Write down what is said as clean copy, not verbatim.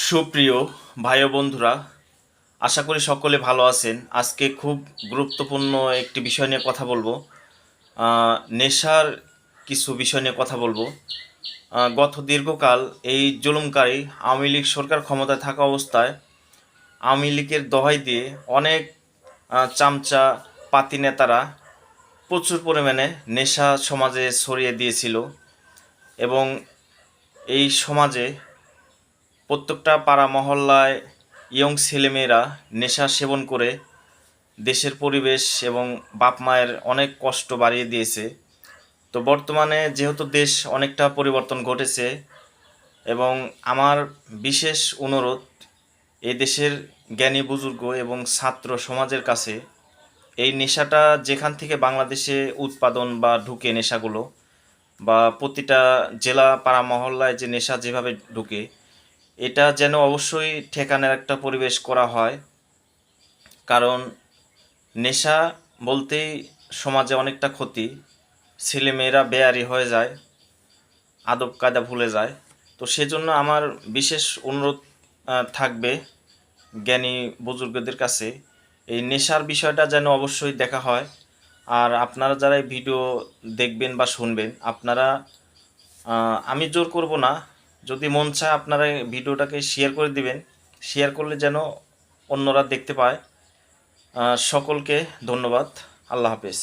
সুপ্রিয় ভাই ও বন্ধুরা, আশা করি সকলে ভালো আছেন। আজকে খুব গুরুত্বপূর্ণ একটি বিষয় নিয়ে কথা বলবো। নেশার কিছু বিষয় নিয়ে কথা বলবো। গত দীর্ঘকাল এই জুলুমকারী আওয়ামী লীগ সরকার ক্ষমতায় থাকা অবস্থায় আওয়ামী লীগের দোহাই দিয়ে অনেক চামচা পাতি নেতারা প্রচুর পরিমাণে নেশা সমাজে ছড়িয়ে দিয়েছিল এবং এই সমাজে প্রত্যেকটা পাড়া মহল্লায় ইয়ং ছেলেমেয়েরা নেশা সেবন করে দেশের পরিবেশ এবং বাপ মায়ের অনেক কষ্ট বাড়িয়ে দিয়েছে। তো বর্তমানে যেহেতু দেশ অনেকটা পরিবর্তন ঘটেছে এবং আমার বিশেষ অনুরোধ এই দেশের জ্ঞানী বুজুর্গ এবং ছাত্র সমাজের কাছে, এই নেশাটা যেখান থেকে বাংলাদেশে উৎপাদন বা ঢুকে নেশাগুলো, বা প্রতিটা জেলা পাড়া মহল্লায় যে নেশা যেভাবে ঢুকে, এটা যেন অবশ্যই ঠেকানোর একটা পরিবেশ করা হয়। কারণ নেশা বলতেই সমাজে অনেকটা ক্ষতি, ছেলেমেয়েরা বেয়ারি হয়ে যায়, আদব কায়দা ভুলে যায়। তো সেজন্য আমার বিশেষ অনুরোধ থাকবে জ্ঞানী বুজুর্গদের কাছে, এই নেশার বিষয়টা যেন অবশ্যই দেখা হয়। আর আপনারা যারা এই ভিডিও দেখবেন বা শুনবেন, আপনারা আমি জোর করব না, যদি মন চায় আপনারা এই ভিডিওটাকে শেয়ার করে দিবেন। শেয়ার করলে যেন অন্যরা দেখতে পায়। সকলকে ধন্যবাদ। আল্লাহ হাফেজ।